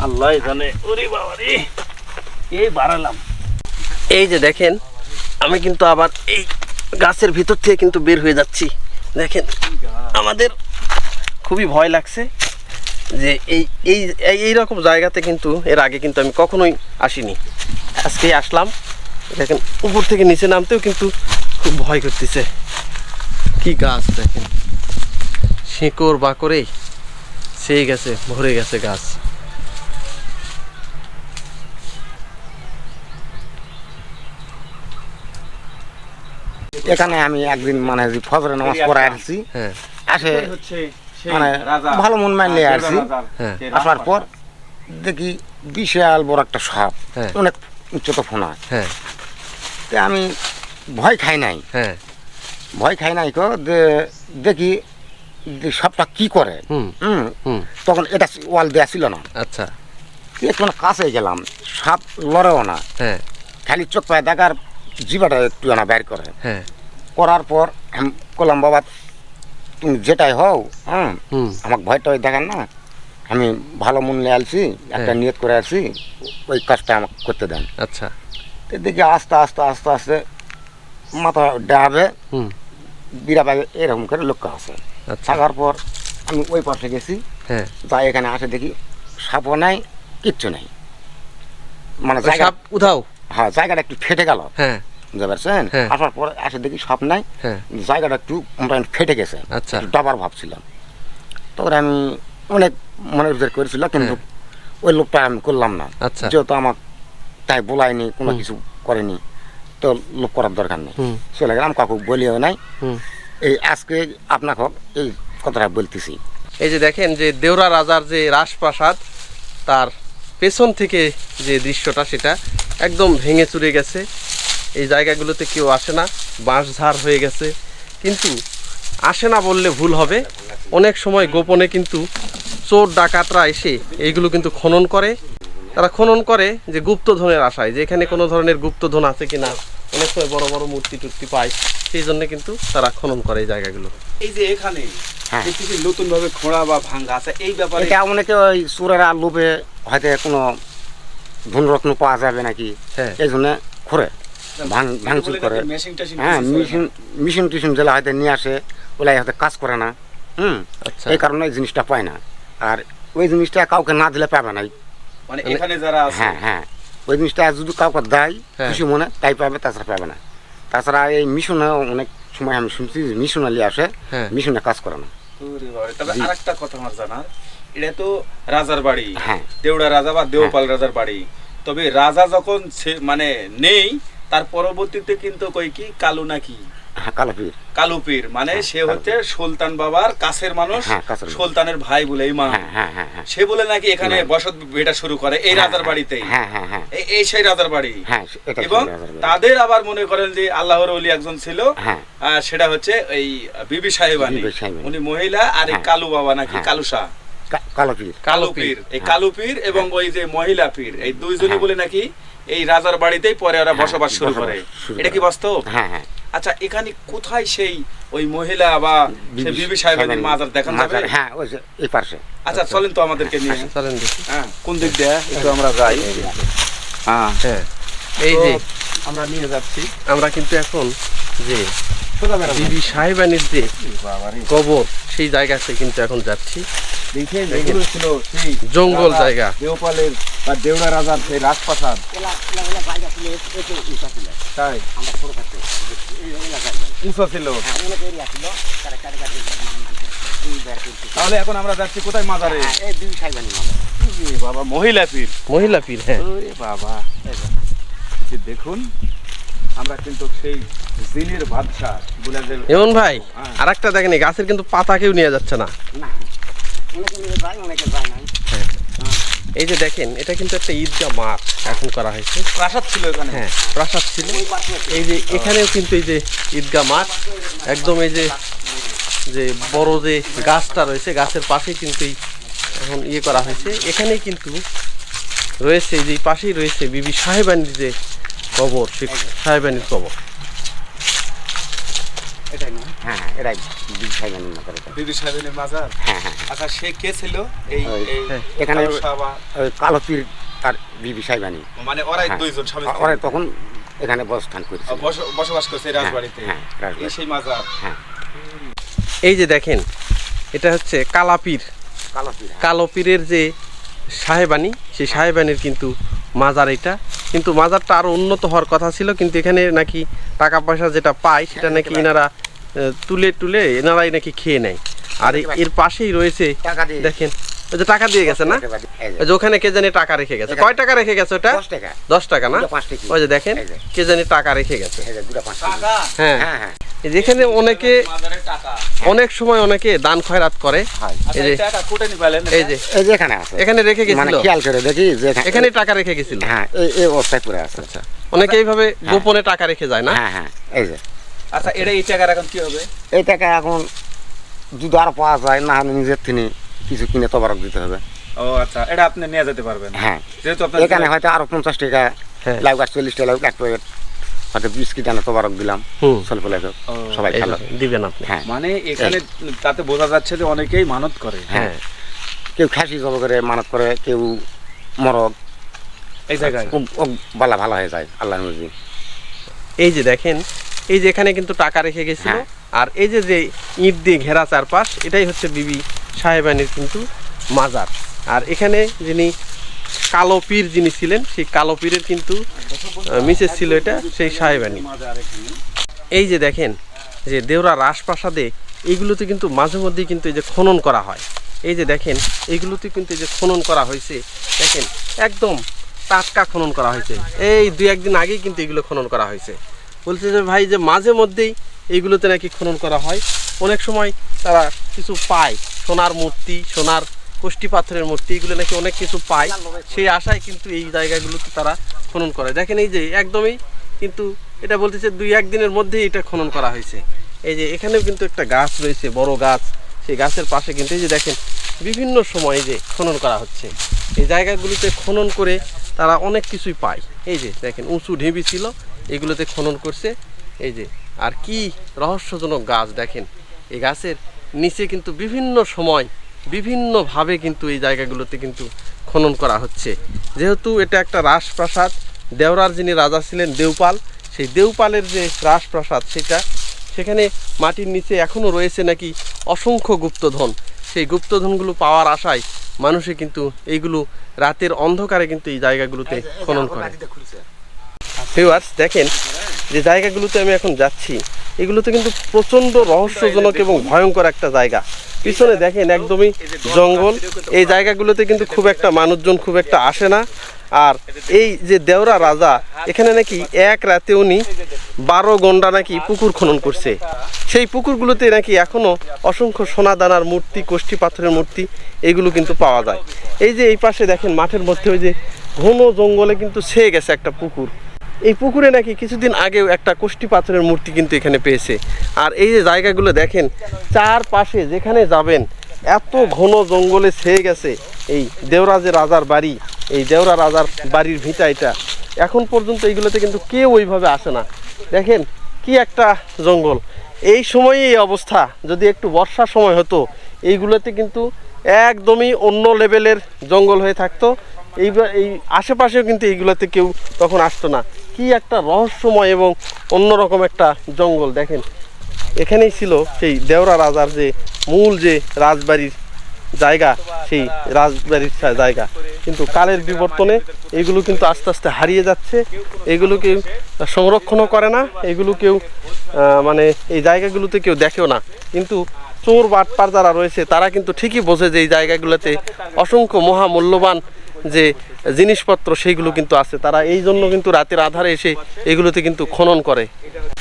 আল্লাহ জানে ওরে বাবা রে এই বাড়ালাম এই যে দেখেন আমি কিন্তু আবার এই গাছের ভিতর থেকে কিন্তু বের হয়ে যাচ্ছি। দেখেন আমাদের খুবই ভয় লাগছে যে এই এই এই রকম জায়গাতে কিন্তু এর আগে কিন্তু আমি কখনোই আসিনি, আজকেই আসলাম। দেখেন উপর থেকে নিচে নামতেও কিন্তু খুব ভয় করতেছে। কি গাছ দেখেন, শিকড় বাকড়ে সেই গেছে, ভরে গেছে গাছ। এখানে আমি একদিন মানে যে ফজরের নামাজ পড়ে আসছি হ্যাঁ আসে এই হচ্ছে সেই মানে রাজা, ভালো মন মানলে দেওড়া আসছি রাজার হ্যাঁ। সেই আসার পর রাজপ্রাসাদ। দেখি বিশাল বড় একটা সাপ হ্যাঁ। অনেক উচ্চতা ফোনা হ্যাঁ তে আমি ভয় খাই নাই হ্যাঁ ভয় খাই নাই কো যে দেখি যে সাপটা কি করে হুম হুম হুম তখন এটা ওয়াল দেওয়া ছিল না আচ্ছা একটু কাছে গেলাম সাপ লড়েও না হ্যাঁ খালি চোখ পায়ে দেখার জিবাটা একটু না বের করে হ্যাঁ করার পর আমি বললাম বাবা তুমি যেটাই হও হ্যাঁ হুম আমাকে ভয়টা দেখান না, আমি ভালো মূল্যে আলছি একটা হ্যাঁ। নিয়ত করে আসছি ওই কাজটা আমাকে করতে দেন। আচ্ছা তো দেখি আস্তে আস্তে আস্তে আস্তে মাথা ডাবে হুম বিরা বাইরে এরকম করে লক্ষ্য আছে আচ্ছা থাকার পর আমি ওই পাশে গেছি হ্যাঁ যাই এখানে আসে দেখি সাপও নাই কিচ্ছু নাই মানে ওই জায়গা সাপ উধাও। হ্যাঁ জায়গাটা একটু ফেটে গেল হ্যাঁ বুঝতে পারছেন হ্যাঁ। আসার পরে আসে দেখি সাপ নাই হ্যাঁ জায়গাটা একটু মোটামুটি ফেটে গেছে আচ্ছা একটু ডাবার ভাবছিলাম তখন আমি অনেক মনের ভিতরে করেছিলাম কিন্তু ওই লোকটা আমি করলাম না আচ্ছা যেহেতু আমার তাই বলায়নি কোনো হুম। কিছু করেনি তো লোক করার দরকার নেই হুম চলে গেলাম কাকু বলিও নাই হুম। এই আজকে আপনাকে এই কথাটা বলতেছি। এই যে দেখেন যে দেওরা রাজার যে রাজপ্রাসাদ তার পেছন থেকে যে দৃশ্যটা সেটা একদম ভেঙে চুরে গেছে। এই জায়গাগুলোতে কেউ আসে না, বাঁশঝাড় হয়ে গেছে। কিন্তু আসে না বললে ভুল হবে, অনেক সময় গোপনে কিন্তু চোর ডাকাতরা এসে এইগুলো কিন্তু খনন করে। তারা খনন করে যে গুপ্তধনের আশায়, যে এখানে কোনো ধরনের গুপ্তধন আছে কিনা, অনেক সময় বড় বড় মূর্তি টুর্তি পায়, সেই জন্য কিন্তু তারা খনন করে এই জায়গাগুলো। এই যে এখানে হ্যাঁ। দেখতেছি নতুন ভাবে খোঁড়া বা ভাঙ্গা আছে এই ব্যাপারে এটা অনেকে ওই চোরেরা লোভে হয়তো কোনো ধনরত্ন পাওয়া যাবে নাকি হ্যাঁ এই জন্য করে ভাঙচুর করে। মেশিন টেশিন হ্যাঁ কিছু চলে না। মিশন টিশন জেলা হয়তো নিয়ে আসে ওলাই হয়তো কাজ করে না আচ্ছা এই কারণে এই জিনিসটা পায় না। আর ওই জিনিসটা কাউকে না দিলে পাবে না। মানে এখানে যারা আছে হ্যাঁ হ্যাঁ ওই জিনিসটা যদি কাউকে দেয় হ্যাঁ। খুশি মনে তাই পাবে, তাছাড়া পাবে না। তাছাড়া এই মিশনে অনেক সময় আমি শুনছি মিশনালি আসে হ্যাঁ মিশনে কাজ করে না। ওরে বাবারে, তবে আরেকটা কথা আমার জানার, এটা তো রাজার বাড়ি, হ্যাঁ। দেউড়া রাজা বা দেওপাল রাজার বাড়ি। তবে রাজা যখন মানে নেই, তার পরবর্তীতে কিন্তু কই কি কালু নাকি হ্যাঁ, কালোপীর। কালু পীর, মানে সে হচ্ছে সুলতান বাবার কাছের মানুষ, হ্যাঁ, কাছের মানুষ। সুলতানের ভাই বলে ইমাম। হ্যাঁ হ্যাঁ হ্যাঁ হ্যাঁ সে বলে নাকি এখানে বসত ভিটা শুরু করে এই রাজার বাড়িতেই। হ্যাঁ হ্যাঁ হ্যাঁ এই সেই রাজার বাড়ি। হ্যাঁ, এটা এবং ছিল রাজার বাড়ি। তাদের আবার মনে করেন যে আল্লাহর ওলি একজন ছিল, হ্যাঁ। সেটা হচ্ছে এই বিবি সাহেবানী, বিবি সাহেবানী। উনি মহিলা, আর এই হ্যাঁ। কালু বাবা নাকি হ্যাঁ। কালু শাহ, কালোপীর। কালু পীর। এই কালু পীর এবং ওই যে মহিলা পীর, এই দুইজনই বলে নাকি এই রাজার বাড়িতেই পরে ওরা বসবাস শুরু করে। এটা কি বাস্তব? হ্যাঁ হ্যাঁ। আচ্ছা, এখানে কোথায় সেই ওই মহিলা বা সেই বিবি সাহেবানীর মাজার দেখান যাবে? হ্যাঁ, ওই যে এই পাশে। আচ্ছা চলেন তো আমাদেরকে নিয়ে। চলেন দেখি। হ্যাঁ, কোন দিক দিয়ে একটু আমরা যাই। হ্যাঁ, হ্যাঁ, এই যে আমরা নিয়ে যাচ্ছি। আমরা কিন্তু এখন যে সোজা বেড়াবো। বিবি সাহেবানীর যে বাবারে, কবর, সেই জায়গাতে কিন্তু এখন যাচ্ছি। দেখেন এগুলো ছিল সেই জঙ্গল রাজা জায়গা। দেওপালের বা দেউড়া রাজার সেই রাজপ্রাসাদ। তাই আমরা ছোট থাকতে উঁচা ছিল। তাহলে এখন আমরা যাচ্ছি কোথায়? মাজারে। এই বিবি সাহেবানী মাজার। ওরে বাবা, মহিলা পীর। মহিলা পীর, হ্যাঁ। ওরে বাবা, যে দেখুন আমরা কিন্তু সেই জিনের বাদশা বলে যে এমন ভাই, হ্যাঁ। আর একটা দেখেন, এই গাছের কিন্তু পাতা কেউ নিয়ে যাচ্ছে না। না, অনেকে নিয়ে যায়, অনেকে যায় না। এই যে দেখেন, এটা কিন্তু একটা ঈদগাহ মাঠ এখন করা হয়েছে। প্রাসাদ ছিল এখানে। হ্যাঁ, প্রাসাদ ছিল। এই যে এখানেও কিন্তু এই যে ঈদগাহ মাঠ, একদম এই যে যে বড় যে গাছটা রয়েছে, গাছের পাশেই কিন্তু এই এখন ইয়ে করা হয়েছে। এখানেই কিন্তু রয়েছে, এই যে পাশেই রয়েছে বিবি সাহেবানীর যে কবর, সেই সাহেবানীর কবর। এটাই না? হ্যাঁ, এটাই বিবি সাহেবানী মাজার। এটা। বিবি সাহেবের মাজার। হ্যাঁ হ্যাঁ। আচ্ছা, সে কে ছিল? এই ওই- এই হ্যাঁ, এখানে কালু শাহ বা- ওই কালোপীর আর বিবি সাহেবানী। মানে ওরাই হ্যাঁ। দুইজন স্বামী স্ত্রী। ওরা তখন এখানে বসস্থান করেছে। বসবাস করছে এই রাজবাড়িতে। হ্যাঁ, রাজবাড়ি। এই সেই মাজার। হ্যাঁ, এই যে দেখেন, এটা হচ্ছে কালাপীর, কালোপীর। কালো পীরের যে সাহেবানী, সেই সাহেবানীর কিন্তু মাজার এটা। কিন্তু মাজারটা আরো উন্নত হওয়ার কথা ছিল, কিন্তু এখানে নাকি টাকা পয়সা যেটা পায় সেটা নাকি এনারা তুলে তুলে এনারাই নাকি খেয়ে নেয়। আর এর পাশেই রয়েছে, টাকা দিয়ে। দেখেন, ওই যে টাকা দিয়ে গেছে না, এই যে, ওই যে ওখানে কে জানি টাকা রেখে গেছে। কয় টাকা রেখে গেছে ওটা? 10 টাকা। 10 টাকা না? দুটো 5 টাকা। ওই যে দেখেন, এই যে। কে জানি টাকা রেখে গেছে। এই যে দুটো 5 টাকা। টাকা। হ্যাঁ, হ্যাঁ হ্যাঁ। এই যে এখানে অনেকে মাজারের টাকা। অনেক সময় অনেকে দান খয়রাত করে। হয়। আচ্ছা, এই যে- এই টাকা কোটে নি পেলেন? এই যে এই যে এখানে আছে। এখানে রেখে মানে গেছিল, খেয়াল করে দেখি যে এখানে টাকা রেখে গেছিল। হ্যাঁ, এই অবস্থায় পড়ে আছে। আচ্ছা, অনেকে এইভাবে গোপনে টাকা রেখে যায় না? হ্যাঁ হ্যাঁ, এই যে আচ্ছা, এটা এই টাকার এখন কি হবে? এই টাকা এখন যদি আরো পাওয়া যায়, না হলে নিজের থেকে কিছু কিনে তবারক দিতে হবে। ও আচ্ছা, এটা আপনি নিয়ে যেতে পারবেন। হ্যাঁ, যেহেতু আপনার এখানে হয়তো আরো 50 টাকা, হ্যাঁ। লাউ গাছ 40 টাকা, লাউ এক প্যাকেট হয়তো বিস্কিট আনে তবারক দিলাম। হুম। স্বল্প লাগে, ও, সবাই এই ভালো। যে দিবেন আপনি। হ্যাঁ মানে এখানে তাতে বোঝা যাচ্ছে যে অনেকেই মানত করে। হ্যাঁ, কেউ খাসি জব করে মানত করে, কেউ মরক, এই জায়গায় খুব বালা ভালো হয়ে যায় আল্লাহর মর্জি। এই যে দেখেন, এই যে এখানে কিন্তু টাকা রেখে গেছিল। হ্যাঁ। আর এই যে যে ইট দিয়ে ঘেরা চারপাশ, এটাই হচ্ছে বিবি সাহেবানীর কিন্তু মাজার। আর এখানে যিনি কালো পীর যিনি ছিলেন, সেই কালো পীরের কিন্তু মিসেস ছিল এটা, সেই সাহেবানী। মাজার এখানে। এই যে দেখেন, যে দেওরা রাজপ্রাসাদে এইগুলোতে কিন্তু মাঝে মধ্যেই কিন্তু এই যে খনন করা হয়। এই যে দেখেন, এইগুলোতে কিন্তু এই যে খনন করা হয়েছে, দেখেন একদম টাটকা খনন করা হয়েছে। এই 2-1 দিন আগেই কিন্তু এগুলো খনন করা হয়েছে। বলছে যে ভাই, যে মাঝে মধ্যেই এইগুলোতে নাকি খনন করা হয়। অনেক সময় তারা কিছু পায়, সোনার মূর্তি, সোনার কোষ্ঠী পাথরের মূর্তি, এগুলো নাকি অনেক কিছু পায়। সেই আশায় কিন্তু এই জায়গাগুলোতে তারা খনন করে। দেখেন এই যে একদমই কিন্তু এটা বলতেছে 2-1 দিনের মধ্যেই এটা খনন করা হয়েছে। এই যে এখানেও কিন্তু একটা গাছ রয়েছে, বড় গাছ, সেই গাছের পাশে কিন্তু এই যে দেখেন বিভিন্ন সময় এই যে খনন করা হচ্ছে। এই জায়গাগুলিতে খনন করে তারা অনেক কিছুই পায়। এই যে দেখেন উঁচু ঢিবি ছিল, এগুলোতে খনন করছে। এই যে আর কি রহস্যজনক গাছ দেখেন, এই গাছের নিচে কিন্তু বিভিন্ন সময় বিভিন্নভাবে কিন্তু এই জায়গাগুলোতে কিন্তু খনন করা হচ্ছে। যেহেতু এটা একটা রাজপ্রাসাদ, দেওরার যিনি রাজা ছিলেন দেওপাল, সেই দেওপালের যে রাজপ্রাসাদ সেটা, সেখানে মাটির নিচে এখনও রয়েছে নাকি অসংখ্য গুপ্তধন। সেই গুপ্তধনগুলো পাওয়ার আশায় মানুষে কিন্তু এইগুলো রাতের অন্ধকারে কিন্তু এই জায়গাগুলোতে খনন করে। ভিউয়ার্স দেখেন যে জায়গাগুলোতে আমি এখন যাচ্ছি এগুলোতে কিন্তু প্রচণ্ড রহস্যজনক এবং ভয়ঙ্কর একটা জায়গা। পিছনে দেখেন একদমই জঙ্গল। এই জায়গাগুলোতে কিন্তু খুব একটা মানুষজন খুব একটা আসে না। আর এই যে দেওরা রাজা এখানে নাকি এক রাতে উনি 12 গন্ডা নাকি পুকুর খনন করছে। সেই পুকুরগুলোতে নাকি এখনো অসংখ্য সোনাদানার মূর্তি, কোষ্ঠী পাথরের মূর্তি এগুলো কিন্তু পাওয়া যায়। এই যে এই পাশে দেখেন মাঠের মধ্যে ওই যে ঘন জঙ্গলে কিন্তু ছেয়ে গেছে একটা পুকুর। এই পুকুরে নাকি কিছুদিন আগেও একটা কোষ্ঠী পাথরের মূর্তি কিন্তু এখানে পেয়েছে। আর এই যে জায়গাগুলো দেখেন চারপাশে যেখানে যাবেন এত ঘন জঙ্গলে ছেয়ে গেছে। এই দেওরা যে রাজার বাড়ি, এই দেওরা রাজার বাড়ির ভিটা এটা এখন পর্যন্ত এইগুলোতে কিন্তু কেউ ওইভাবে আসে না। দেখেন কি একটা জঙ্গল। এই সময়ে এই অবস্থা, যদি একটু বর্ষার সময় হতো এইগুলোতে কিন্তু একদমই অন্য লেভেলের জঙ্গল হয়ে থাকতো। এই আশেপাশেও কিন্তু এইগুলোতে কেউ তখন আসতো না। কি একটা রহস্যময় এবং অন্যরকম একটা জঙ্গল। দেখেন এখানেই ছিল সেই দেওরা রাজার যে মূল যে রাজবাড়ির জায়গা, সেই রাজবাড়ির জায়গা। কিন্তু কালের বিবর্তনে এগুলো কিন্তু আস্তে আস্তে হারিয়ে যাচ্ছে। এগুলো কেউ সংরক্ষণও করে না, এগুলো কেউ মানে এই জায়গাগুলোতে কেউ দেখেও না। কিন্তু চোর বাটপার যারা রয়েছে তারা কিন্তু ঠিকই বোঝে যে এই জায়গাগুলোতে অসংখ্য মহামূল্যবান যে জিনিসপত্র সেইগুলো কিন্তু আছে। তারা এই জন্য কিন্তু রাতের আধারে এসে এগুলোতে কিন্তু খনন করে।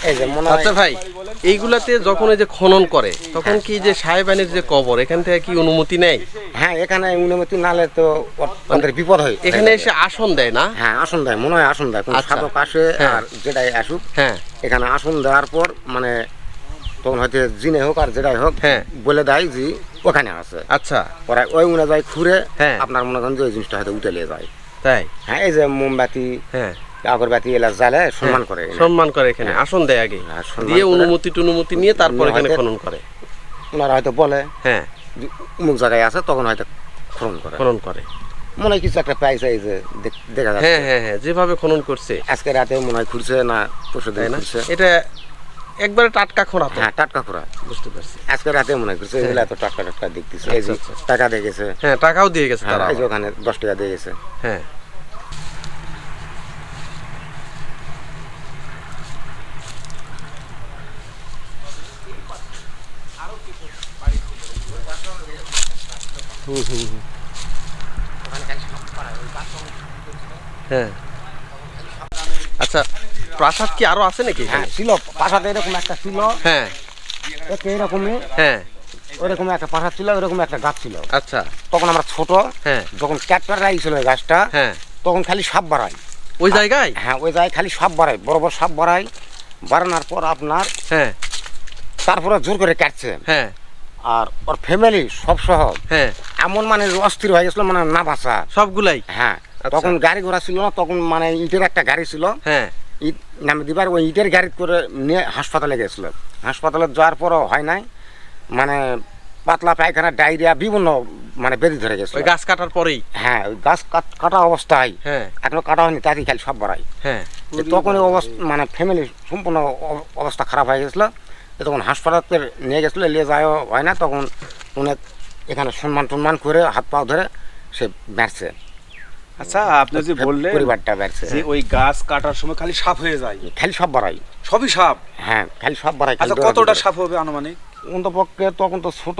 এই যে মনে হয় আচ্ছা ভাই, এইগুলাতে যখন এই যে খনন করে তখন কি যে সাহেবানের যে কবর এখান থেকে কি অনুমতি নেয়? হ্যাঁ, এখানে অনুমতি নালে তো ওদের বিপদ হয়। এখানে এসে আসন দেয় না? হ্যাঁ, আসন দেয়, মনে হয় আসন দেয়। কোন আচ্ছা। সাধক আসে হ্যাঁ। আর যেটাই আসুক হ্যাঁ এখানে আসন দেওয়ার পর মানে তখন হয়তো জিনে হোক আর যেটাই হোক হ্যাঁ। বলে দেয় যে ওখানে আছে। আচ্ছা পরে ওই অনুযায়ী খুঁড়ে হ্যাঁ। আপনার মনে করেন যে ওই জিনিসটা হয়তো উঠে নিয়ে যায়। তাই? হ্যাঁ, এই যে মোমবাতি হ্যাঁ আগরবাতি এলা জ্বালে সম্মান করে এখানে। সম্মান করে এখানে, আসন দেয় আগে, হ্যাঁ, সম্মান দিয়ে করে। অনুমতি নিয়ে তারপর এখানে হয়তো- খনন করে। ওনারা হয়তো বলে হ্যাঁ যে অমুক জায়গায় আছে, তখন হয়তো খনন করে। খনন করে। মনে হয় কিছু একটা পাইছে, এই যে দেখা হ্যাঁ যাচ্ছে হ্যাঁ হ্যাঁ, যেভাবে খনন করছে আজকে রাতে মনে হয় খুঁড়ছে না পরশু তাই দিন না? খুঁড়ছে। এটা একবারে টাটকা খোঁড়া তো? হ্যাঁ, টাটকা খোঁড়া। বুঝতে পারছি। আজকে রাতে মনে হয় খুঁড়ছে, এগুলা তো টাটকা টাটকা দেখতেছে। এই যে আচ্ছা, আচ্ছা। টাকা দিয়ে গেছে। হ্যাঁ টাকাও দিয়ে গেছে হ্যাঁ, তারা এই যে আবার। ওখানে 10 টাকা দিয়ে গেছে। হ্যাঁ হ্যাঁ। আচ্ছা, প্রাসাদ কি আরো আছে নাকি হ্যাঁ, এখানে? ছিল পাশাতে এরকম একটা ছিল, হ্যাঁ এরকমই হ্যাঁ। ওইরকম একটা পাশা ছিল, ওইরকম একটা গাছ ছিল। আচ্ছা তখন আমরা ছোট, হ্যাঁ যখন ট্র্যাক্টর রাইছিল ওই গাছটা, হ্যাঁ। তখন খালি সাপ বাড়ায়। ওই জায়গায়? হ্যাঁ, ওই জায়গায় খালি সাপ বাড়ায়, বড় বড় সাপ বাড়ায়। বাড়ানোর পর আপনার হ্যাঁ তারপরে জোর করে কাটছে। হ্যাঁ আর ওর ফ্যামিলি সব সহ হ্যাঁ। এমন মানে অস্থির হয়ে গেছিল, মানে না বাঁচা। সবগুলাই? হ্যাঁ, আচ্ছা। তখন গাড়ি ঘোড়া ছিল না, তখন মানে ইটের একটা গাড়ি ছিল। হ্যাঁ ইট নামে দিবার ওই ইটের গাড়ি করে নিয়ে হাসপাতালে গেছিল। হাসপাতালে যাওয়ার পরও হয় নাই, মানে পাতলা পায়খানা, ডায়রিয়া, বিভিন্ন মানে বেদি ধরে গেছিল। ওই গাছ কাটার পরেই? হ্যাঁ, ওই গাছ কাটা অবস্থায়, হ্যাঁ এখনো কাটা হয়নি, তারই খালি সব বাড়াই। হ্যাঁ তখন অবস্থা মানে ফ্যামিলি সম্পূর্ণ অবস্থা খারাপ হয়ে গেছিলো। তখন হাসপাতালে নিয়ে গেছিলো, নিয়ে যাওয়া হয় না। তখন অনেক এখানে সম্মান করে হাত পা ধরে সে বেড়ছে। আচ্ছা, আপনি যে বললেন পরিবারটা বেড়ছে, যে ওই গাছ কাটার সময় খালি সাপ হয়ে যায়, খালি সব বাড়াই। সবই সাপ? হ্যাঁ, খালি সব বাড়াই। আচ্ছা, কতটা সাপ হবে আনুমানিক? অন্তপক্ষে তখন তো ছোট,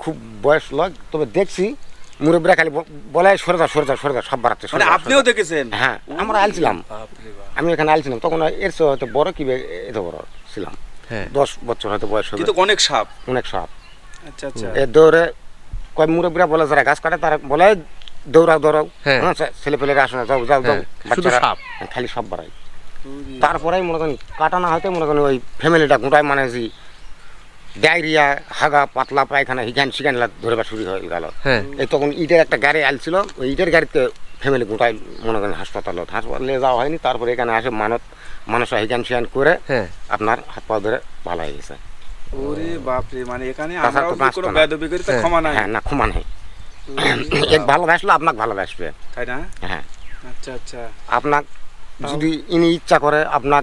খুব বয়স লোক, তবে দেখছি মুরব্বীরা খালি বলে সরে যা সরে যা সরে যা, সব বাড়াচ্ছে। মানে আপনিও দেখেছেন? হ্যাঁ, আমরা আলছিলাম, আমি এখানে আলছিলাম তখন। এর চেয়ে হয়তো বড় কি এত বড় ছিলাম, হ্যাঁ 10 বছর হয়তো বয়স হবে। কিন্তু অনেক সাপ? অনেক সাপ। আচ্ছা আচ্ছা। এ দৌড়ে কয় মুরব্বীরা বলে যারা গাছ কাটে তারা বলে দৌড়াও দৌড়াও, হ্যাঁ। ছেলে পেলেরা আসে না, যাও যাও যাও, হ্যাঁ, শুধু বাচ্চারা সাপ। খালি সব বাড়াই। তারপরেই মনে করেন কাটা না হয়তো মনে করেন ওই ফ্যামিলিটা গোটায় মানে যে ডায়রিয়া, হাগা, পাতলা পায়খানা, হিগান সিগান ধরবার শুরু হয়ে গেল। হ্যাঁ এই তখন ইটের একটা গাড়ি আলছিল, ওই ইটের গাড়িতে ফ্যামিলি গোটায় মনে করেন হাসপাতালে যাওয়া হয়নি। তারপরে এখানে আসে মানুষ হিগান সিগান করে হ্যাঁ। আপনার হাত পা ধরে ভালো হয়ে গেছে। ওরে বাপরে, মানে এখানে তাছাড়া আমরাও তো যদি বাঁচতো কোনো না। বেয়াদবি করি তা হ্যাঁ, ক্ষমা নাই, হ্যাঁ, না ক্ষমা নেই। এক ভালোবাসলো আপনাকে ভালোবাসবে। তাই না? হ্যাঁ, আচ্ছা আচ্ছা। আপনার যদি ইনি ইচ্ছা করে আপনার।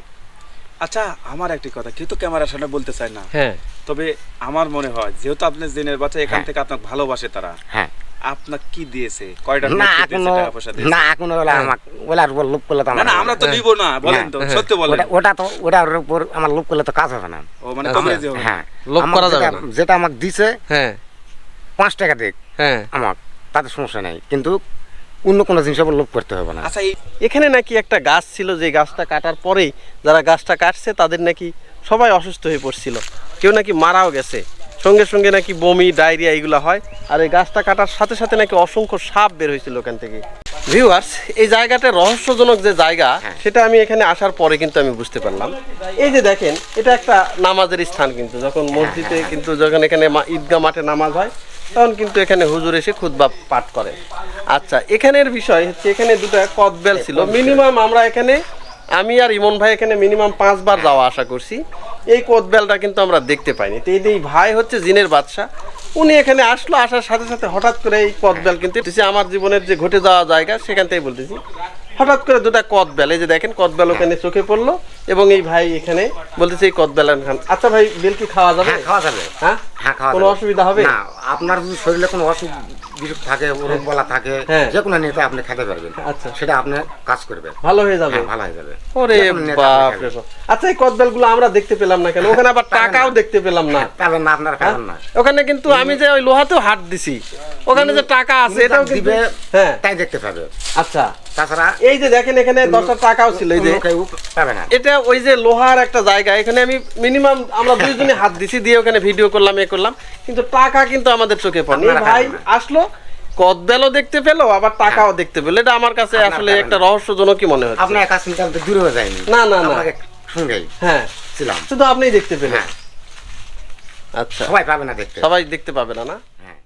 আচ্ছা, আমার একটি কথা, কেউ তো ক্যামেরার সামনে বলতে চায় না, হ্যাঁ তবে আমার মনে হয় যেহেতু আপনি জেনের বাচ্চা, এখান হ্যাঁ। থেকে আপনাকে ভালোবাসে তারা, হ্যাঁ, আপনাকে কি দিয়েছে কয়টা না নেতৃত্ব এখনো দিয়েছে, টাকা পয়সা দিয়েছে? না এখনো ওলা আমাকে ওলা আর লোভ করলে তো না আমার না হবে আমরা তো না। নিব না বলেন তো হ্যাঁ, সত্যি বলেন ওটা তো ওটার উপর আমার লোভ করলে তো কাজ হবে না। ও মানে আচ্ছা। কভারেজ হবে না। হ্যাঁ লোভ আমার করা যাবে যেটা- না। যেটা আমাকে দিছে হ্যাঁ 5 টাকা দিক হ্যাঁ আমার, তাতে সমস্যা নাই, কিন্তু অন্য কোনো জিনিসের উপর লোভ করতে হবে না। আচ্ছা এই এখানে নাকি একটা গাছ ছিল, যে গাছটা কাটার পরেই যারা গাছটা কাটছে তাদের নাকি সবাই অসুস্থ হয়ে পড়ছিল, কেউ নাকি মারাও গেছে, সঙ্গে সঙ্গে নাকি বমি ডায়রিয়া এগুলো হয়। আর এই গাছটা কাটার সাথে সাথে নাকি অসংখ্য সাপ বের হয়েছিল ওখান থেকে। ভিউয়ার্স, এই জায়গাটা রহস্যজনক যে জায়গা সেটা আমি এখানে আসার পরে কিন্তু আমি বুঝতে পারলাম। এই যে দেখেন, এটা একটা নামাজের স্থান, কিন্তু যখন মসজিদে কিন্তু যখন এখানে ঈদগাহ মাঠে নামাজ হয় তখন কিন্তু এখানে হুজুর এসে খুতবা পাঠ করে। আচ্ছা, এখানের বিষয় হচ্ছে এখানে দুটো কদবেল ছিল মিনিমাম, আমরা এখানে আমি আর ইমন ভাই এখানে মিনিমাম 5 বার যাওয়া আশা করছি, এই কোদবেলটা কিন্তু আমরা দেখতে পাইনি। তো এই ভাই হচ্ছে জিনের বাদশা, উনি এখানে আসলো, আসার সাথে সাথে হঠাৎ করে এই কোদবেল কিন্তু আমার জীবনের যে ঘটে যাওয়া জায়গা সেখান থেকে বলতেছি, হঠাৎ করে দুটা কদবেল, এই যে দেখেন কদবেল ওখানে চোখে পড়লো, এবং এই ভাই এখানে বলতেছে এই কদবেল খান। আচ্ছা ভাই, বেল কি খাওয়া যাবে? হ্যাঁ খাওয়া যাবে। হ্যাঁ হ্যাঁ খাওয়া কোনো যাবে। অসুবিধা হবে? না, আপনার যদি শরীরে কোনো অসুখ বিসুখ থাকে, রোগ বলা থাকে, হ্যাঁ। যে কোনো নিতে আপনি খেতে পারবেন। আচ্ছা। সেটা আপনি কাজ করবে, ভালো হয়ে যাবে? হ্যাঁ, ভালো হয়ে যাবে। ওরে যে কোনো নেতা বাপ আপনি রে খাবেন। বাপ। আচ্ছা, এই কদবেলগুলো আমরা দেখতে পেলাম না কেন? ওখানে আবার টাকাও দেখতে পেলাম না। পাবেন না, আপনারা পাবেন না। ওখানে কিন্তু আমি যে ওই লোহাতেও হাত দিছি, ওখানে যে টাকা আছে এটাও কিন্তু দিবে, হ্যাঁ। তাই দেখতে পাবে। আচ্ছা, তাছাড়া এই যে দেখেন এখানে 10টা টাকাও ছিল, এই যে অন্য কেউ পাবে না। এটা ওই যে লোহার একটা জায়গা, এখানে আমি মিনিমাম আমরা দুইজনে হাত দিছি, দিয়ে ওখানে ভিডিও করলাম, এ করলাম, কিন্তু টাকা কিন্তু আমাদের চোখে পড়েনি। এই আপনারা ভাই পাবেন না। আসলো, কদবেলও দেখতে পেলো, আবার টাকাও দেখতে পেলো। এটা আমার কাছে আপনারা আসলে পাবেন একটা না। রহস্যজনকই মনে হচ্ছে। আপনার একা চিন্তা করতে দূরে হয়ে যায়নি। না না না, আপনাকে সঙ্গেই হ্যাঁ ছিলাম। শুধু আপনিই দেখতে পেলেন। হ্যাঁ, আচ্ছা, সবাই পাবে না দেখতে। সবাই দেখতে পাবে না, না? হ্যাঁ।